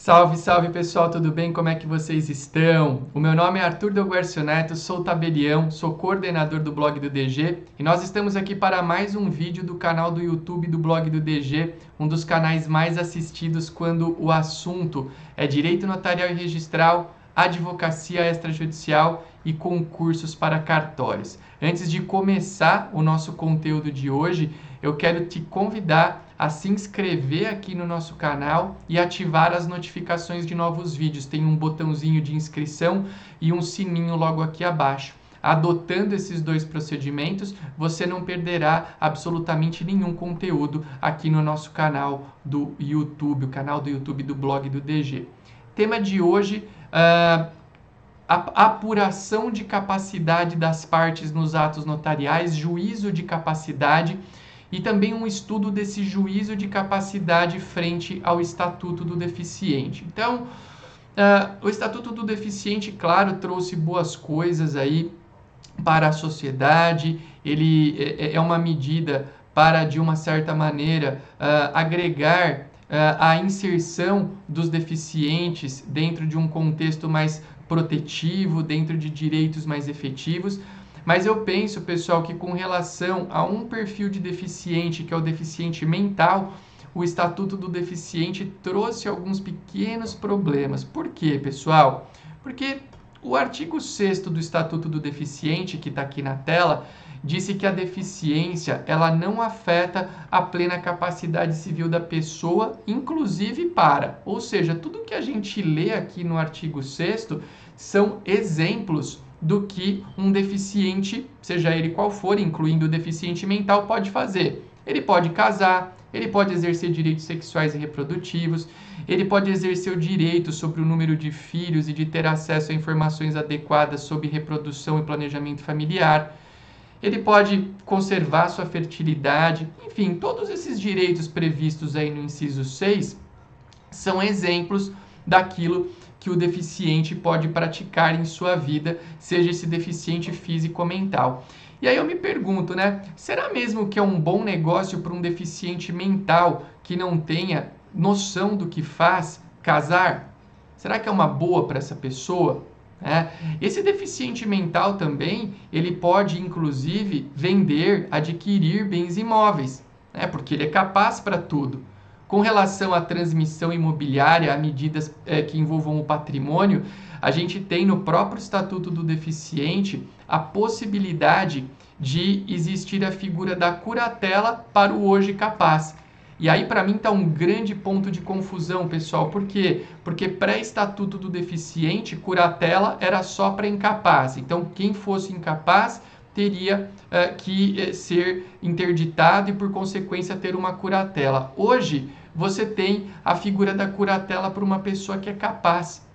Salve, salve pessoal, tudo bem? Como é que vocês estão? O meu nome é Arthur Delguercio Neto, sou tabelião, sou coordenador do blog do DG e nós estamos aqui para mais um vídeo do canal do YouTube do blog do DG, um dos canais mais assistidos quando o assunto é direito notarial e registral, advocacia extrajudicial e concursos para cartórios. Antes de começar o nosso conteúdo de hoje, eu quero te convidar a se inscrever aqui no nosso canal e ativar as notificações de novos vídeos. Tem um botãozinho de inscrição e um sininho logo aqui abaixo. Adotando esses dois procedimentos, você não perderá absolutamente nenhum conteúdo aqui no nosso canal do YouTube, o canal do YouTube do blog do DG. Tema de hoje, a apuração de capacidade das partes nos atos notariais, juízo de capacidade e também um estudo desse juízo de capacidade frente ao Estatuto do Deficiente. Então, o Estatuto do Deficiente, claro, trouxe boas coisas aí para a sociedade, ele é uma medida para, de uma certa maneira, agregar a inserção dos deficientes dentro de um contexto mais protetivo, dentro de direitos mais efetivos. Mas eu penso, pessoal, que com relação a um perfil de deficiente, que é o deficiente mental, o Estatuto do Deficiente trouxe alguns pequenos problemas. Por quê, pessoal? Porque o artigo 6º do Estatuto do Deficiente, que está aqui na tela, disse que a deficiência ela não afeta a plena capacidade civil da pessoa, inclusive para. Ou seja, tudo que a gente lê aqui no artigo 6º são exemplos do que um deficiente, seja ele qual for, incluindo o deficiente mental, pode fazer. Ele pode casar, ele pode exercer direitos sexuais e reprodutivos, ele pode exercer o direito sobre o número de filhos e de ter acesso a informações adequadas sobre reprodução e planejamento familiar, ele pode conservar sua fertilidade, enfim, todos esses direitos previstos aí no inciso 6 são exemplos daquilo que o deficiente pode praticar em sua vida, seja esse deficiente físico ou mental. E aí eu me pergunto, né? Será mesmo que é um bom negócio para um deficiente mental que não tenha noção do que faz casar? Será que é uma boa para essa pessoa? Esse deficiente mental também, ele pode inclusive vender, adquirir bens imóveis, porque ele é capaz para tudo. Com relação à transmissão imobiliária, a medidas que envolvam o patrimônio, a gente tem no próprio Estatuto do Deficiente a possibilidade de existir a figura da curatela para o hoje capaz. E aí, para mim, está um grande ponto de confusão, pessoal. Por quê? Porque pré-Estatuto do Deficiente, curatela era só para incapaz. Então, quem fosse incapaz teria que ser interditado e, por consequência, ter uma curatela. Hoje, você tem a figura da curatela para uma pessoa que é capaz.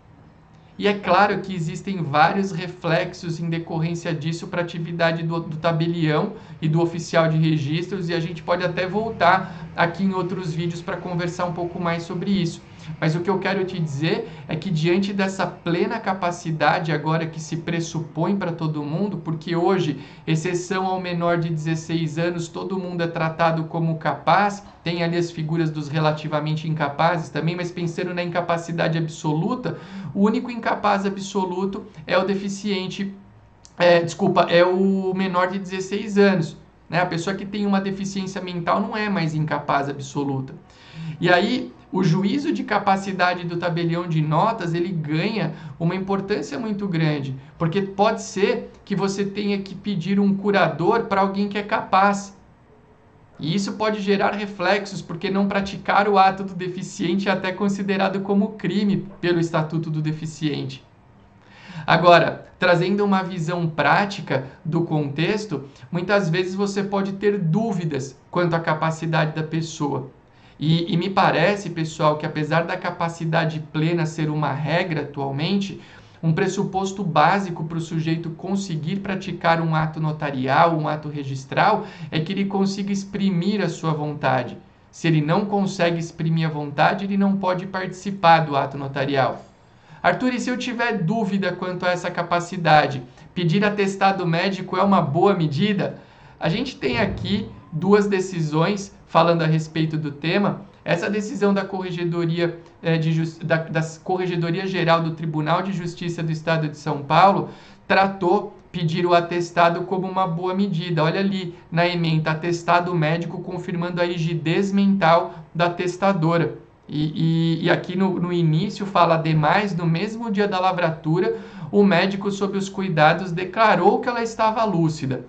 E é claro que existem vários reflexos em decorrência disso para a atividade do tabelião e do oficial de registros, e a gente pode até voltar aqui em outros vídeos para conversar um pouco mais sobre isso. Mas o que eu quero te dizer é que diante dessa plena capacidade agora que se pressupõe para todo mundo, porque hoje, exceção ao menor de 16 anos, todo mundo é tratado como capaz, tem ali as figuras dos relativamente incapazes também, mas pensando na incapacidade absoluta, o único incapaz absoluto é o deficiente, é o menor de 16 anos. A pessoa que tem uma deficiência mental não é mais incapaz absoluta. E aí, o juízo de capacidade do tabelião de notas, ele ganha uma importância muito grande, porque pode ser que você tenha que pedir um curador para alguém que é capaz. E isso pode gerar reflexos, porque não praticar o ato do deficiente é até considerado como crime pelo Estatuto do Deficiente. Agora, trazendo uma visão prática do contexto, muitas vezes você pode ter dúvidas quanto à capacidade da pessoa. E me parece, pessoal, que apesar da capacidade plena ser uma regra atualmente, um pressuposto básico para o sujeito conseguir praticar um ato notarial, um ato registral, é que ele consiga exprimir a sua vontade. Se ele não consegue exprimir a vontade, ele não pode participar do ato notarial. Arthur, e se eu tiver dúvida quanto a essa capacidade, pedir atestado médico é uma boa medida? A gente tem aqui duas decisões falando a respeito do tema, Essa decisão da Corregedoria, da Corregedoria Geral do Tribunal de Justiça do Estado de São Paulo tratou pedir o atestado como uma boa medida. Olha ali na ementa, atestado médico confirmando a rigidez mental da testadora. E aqui no início fala, ademais, no mesmo dia da lavratura, o médico, sob os cuidados, declarou que ela estava lúcida.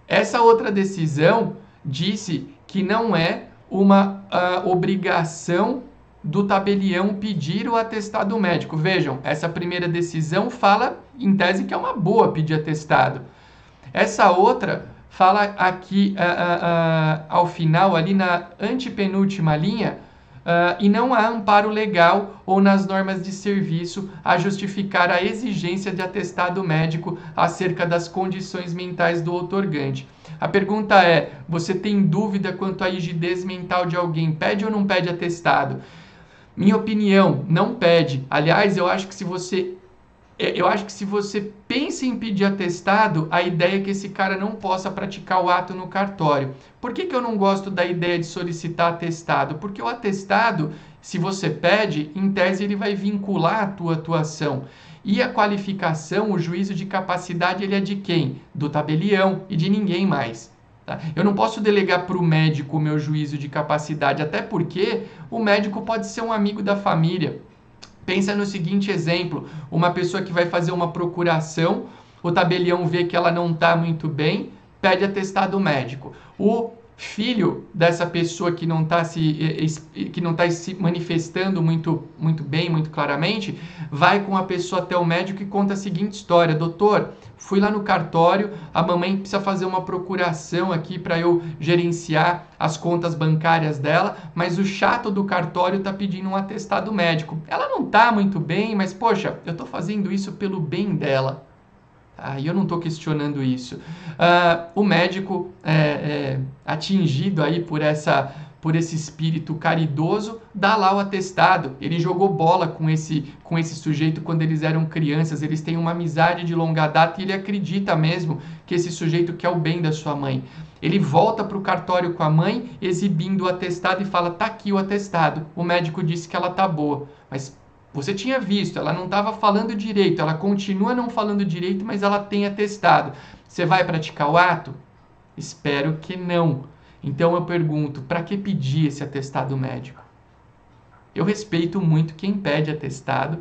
Essa outra decisão disse que não é uma obrigação do tabelião pedir o atestado médico. Vejam, essa primeira decisão fala, em tese, que é uma boa pedir atestado. Essa outra fala aqui, ao final, ali na antepenúltima linha, e não há amparo legal ou nas normas de serviço a justificar a exigência de atestado médico acerca das condições mentais do outorgante. A pergunta é, você tem dúvida quanto à rigidez mental de alguém? Pede ou não pede atestado? Minha opinião, não pede. Aliás, eu acho que se você pensa em pedir atestado, a ideia é que esse cara não possa praticar o ato no cartório. Por que eu não gosto da ideia de solicitar atestado? Porque o atestado, se você pede, em tese ele vai vincular a tua atuação. E a qualificação, o juízo de capacidade, ele é de quem? Do tabelião e de ninguém mais. Tá? Eu não posso delegar para o médico o meu juízo de capacidade, até porque o médico pode ser um amigo da família. Pensa no seguinte exemplo, uma pessoa que vai fazer uma procuração, o tabelião vê que ela não está muito bem, pede atestado médico. O filho dessa pessoa que não está se manifestando muito bem, muito claramente, vai com a pessoa até o médico e conta a seguinte história: doutor, fui lá no cartório, a mamãe precisa fazer uma procuração aqui para eu gerenciar as contas bancárias dela, mas o chato do cartório está pedindo um atestado médico. Ela não está muito bem, mas poxa, eu estou fazendo isso pelo bem dela. E eu não estou questionando isso. O médico atingido aí por esse espírito caridoso, dá lá o atestado. Ele jogou bola com esse sujeito quando eles eram crianças, eles têm uma amizade de longa data e ele acredita mesmo que esse sujeito quer o bem da sua mãe. Ele volta para o cartório com a mãe, exibindo o atestado e fala, tá aqui o atestado. O médico disse que ela tá boa, mas você tinha visto, ela não estava falando direito, ela continua não falando direito, mas ela tem atestado. Você vai praticar o ato? Espero que não. Então eu pergunto, para que pedir esse atestado médico? Eu respeito muito quem pede atestado,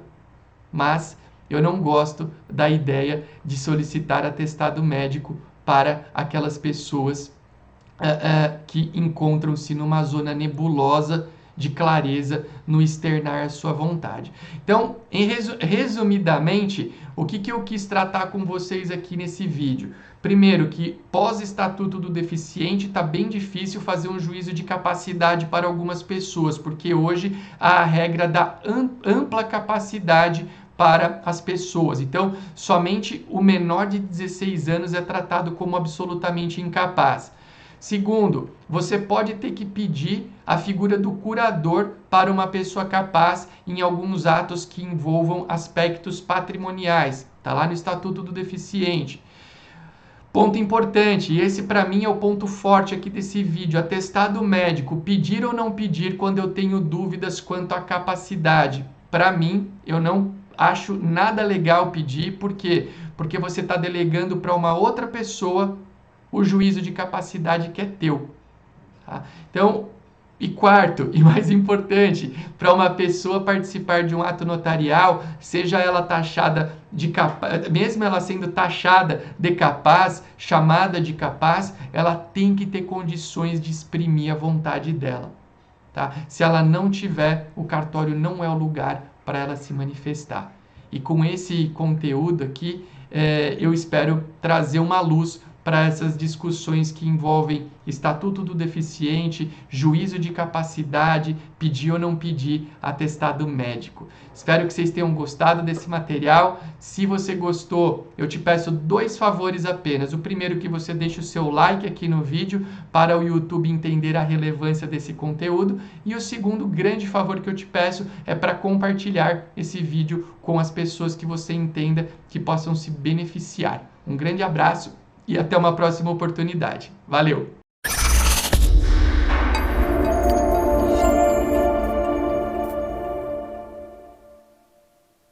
mas eu não gosto da ideia de solicitar atestado médico para aquelas pessoas que encontram-se numa zona nebulosa de clareza no externar a sua vontade. Então, resumidamente, o que eu quis tratar com vocês aqui nesse vídeo? Primeiro, que pós-estatuto do deficiente está bem difícil fazer um juízo de capacidade para algumas pessoas, porque hoje há a regra da ampla capacidade para as pessoas. Então, somente o menor de 16 anos é tratado como absolutamente incapaz. Segundo, você pode ter que pedir a figura do curador para uma pessoa capaz em alguns atos que envolvam aspectos patrimoniais. Está lá no Estatuto do Deficiente. Ponto importante, e esse para mim é o ponto forte aqui desse vídeo, atestado médico, pedir ou não pedir quando eu tenho dúvidas quanto à capacidade. Para mim, eu não acho nada legal pedir, por quê? Porque você está delegando para uma outra pessoa o juízo de capacidade que é teu. Tá? Então, e quarto, e mais importante, para uma pessoa participar de um ato notarial, seja ela taxada de capaz, mesmo ela sendo taxada de capaz, chamada de capaz, ela tem que ter condições de exprimir a vontade dela. Tá? Se ela não tiver, o cartório não é o lugar para ela se manifestar. E com esse conteúdo aqui, eu espero trazer uma luz para essas discussões que envolvem Estatuto do Deficiente, juízo de capacidade, pedir ou não pedir atestado médico. Espero que vocês tenham gostado desse material. Se você gostou, eu te peço 2 favores apenas. O primeiro, que você deixe o seu like aqui no vídeo para o YouTube entender a relevância desse conteúdo. E o segundo grande favor que eu te peço é para compartilhar esse vídeo com as pessoas que você entenda que possam se beneficiar. Um grande abraço e até uma próxima oportunidade. Valeu!